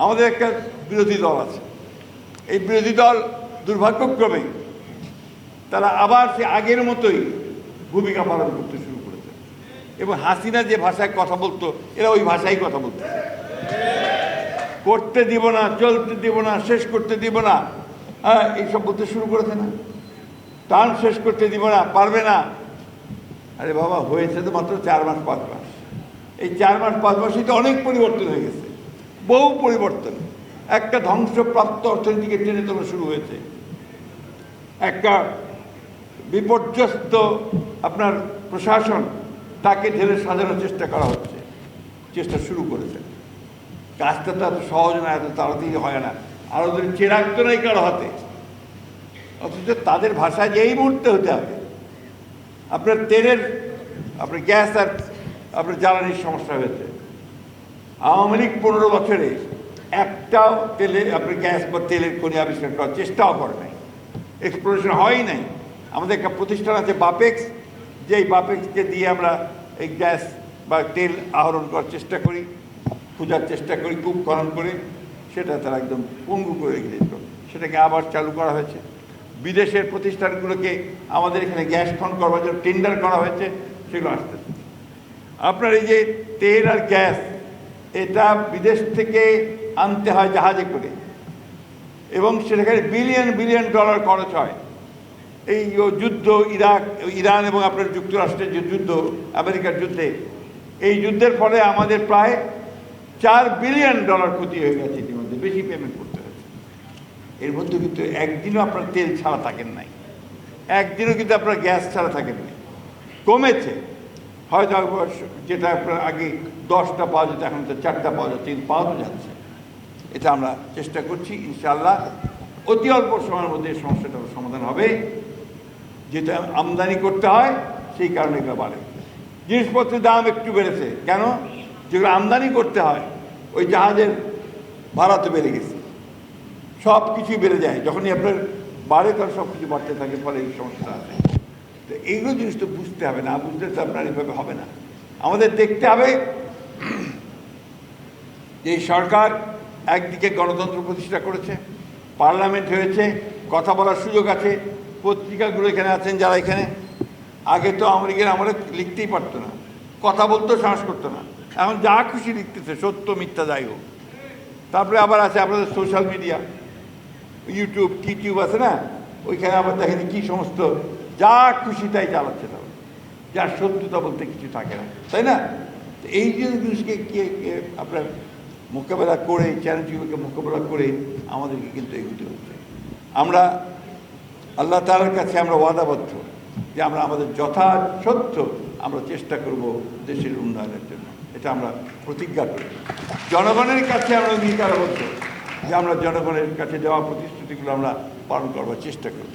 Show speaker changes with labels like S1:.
S1: আমাদের একটা বিরোধী দল আছে, এই বিরোধী দল দুর্ভাগ্যক্রমে তারা আবার সে আগের মতোই ভূমিকা পালন করতে শুরু করেছে এবং হাসিনা যে ভাষায় কথা বলতো এরা ওই ভাষায় কথা বলতেছে। করতে দিব না, চলতে দিব না, শেষ করতে দিব না, হ্যাঁ এইসব বলতে শুরু করেছে না। টার্ম শেষ করতে দিব না, পারবে না। আরে বাবা, হয়েছে তো মাত্র 4 মাস 5 মাস। এই 4 মাস 5 মাসে তো অনেক পরিবর্তন হয়ে গেছে, বহু পরিবর্তন। একটা ধ্বংসপ্রাপ্ত অর্থনীতিকে টেনে তোলা শুরু হয়েছে, একটা বিপর্যস্ত আপনার প্রশাসন তাকে ঢেলে সাজানোর চেষ্টা করা হচ্ছে, চেষ্টা শুরু করেছে। কাজটা তো এত সহজ না, এত তাড়াতাড়ি হয় না। আর ওদের চেরাগ তো নাই কারো হাতে, অথচ তাদের ভাষায় যে এই মুহূর্তে হতে হবে। আপনার তেলের, আপনার গ্যাস আর আপনার জ্বালানির সমস্যা হয়েছে। আওয়ামী লীগ 15 বছরে একটাও আপনার গ্যাস বা তেলের খনি আবিষ্কার করার চেষ্টাও করে নাই, এক্সপ্লোরেশন হয়ই নাই। আমাদের একটা প্রতিষ্ঠান আছে বাপেক্স, যেই বাপেক্সকে দিয়ে আমরা এই গ্যাস বা তেল আহরণ করার চেষ্টা করি, খোঁজার চেষ্টা করি, কূপ খনন করে। সেটা তারা একদম পঙ্গু করে রেখে দিত, সেটাকে আবার চালু করা হয়েছে। বিদেশের প্রতিষ্ঠানগুলোকে আমাদের এখানে গ্যাস খনন করবার জন্য টেন্ডার করা হয়েছে, সেগুলো আসতেছে। আপনার এই যে তেল আর গ্যাস, এটা বিদেশ থেকে আনতে হয় জাহাজে করে, এবং সেখানে বিলিয়ন বিলিয়ন ডলার খরচ হয়। এই যুদ্ধ, ইরান এবং আপনার যুক্তরাষ্ট্রের যে যুদ্ধ, আমেরিকার যুদ্ধে, এই যুদ্ধের ফলে আমাদের প্রায় $4 বিলিয়ন ক্ষতি হয়ে গেছে। ইতিমধ্যে বেশি পেমেন্ট করতে হয়েছে। এর মধ্যে কিন্তু একদিনও আপনার তেল ছাড়া থাকেন নাই, একদিনও কিন্তু আপনার গ্যাস ছাড়া থাকেন নাই। কমেছে হয়তো, যেটা আপনার আগে 10টা পাওয়া যেত এখন তো 4টা পাওয়া যাচ্ছে, কিন্তু পাওয়া যাচ্ছে। এটা আমরা চেষ্টা করছি, ইনশাআল্লাহ অতি অল্প সময়ের মধ্যে এই সমস্যাটার সমাধান হবে। যেটা আমদানি করতে হয় সেই কারণে এগুলো বাড়ে। জিনিসপত্রের দাম একটু বেড়েছে কেন? যেগুলো আমদানি করতে হয় ওই জাহাজের ভাড়া তো বেড়ে গেছে, সব কিছুই বেড়ে যায়। যখনই আপনার বাড়ে তখন সব কিছু বাড়তে থাকে, ফলে এই সমস্যা আছে। তো এইগুলো জিনিস তো বুঝতে হবে, না বুঝলে তো আপনার এইভাবে হবে না। আমাদের দেখতে হবে যে এই সরকার একদিকে গণতন্ত্র প্রতিষ্ঠা করেছে, পার্লামেন্ট হয়েছে, কথা বলার সুযোগ আছে। পত্রিকাগুলো এখানে আছেন যারা এখানে, আগে তো আমেরিকার আমরা লিখতেই পারতো না, কথা বলতেও সাহস করতো না। এখন যা খুশি লিখতেছে, সত্য মিথ্যা যাই হোক। তারপরে আবার আছে আপনাদের সোশ্যাল মিডিয়া, ইউটিউব, টিউব আছে না, ওইখানে আবার দেখেন কী সমস্ত যা খুশি তাই চালাচ্ছে, তাহলে যার সত্যতা বলতে কিছু থাকে না, তাই না? এই জিনিসকে আপনার মোকাবেলা করে, চ্যালেঞ্জগুলোকে মোকাবেলা করে আমাদেরকে কিন্তু এগোতে হচ্ছে। আমরা আল্লাহ তাআলার কাছে আমরা ওয়াদাবদ্ধ যে আমরা আমাদের যথাসাধ্য আমরা চেষ্টা করব দেশের উন্নয়নের জন্য। এটা আমরা প্রতিজ্ঞা করি। জনগণের কাছে আমরা অঙ্গীকারবদ্ধ যে আমরা জনগণের কাছে দেওয়া প্রতিশ্রুতিগুলো আমরা পালন করবার চেষ্টা করব।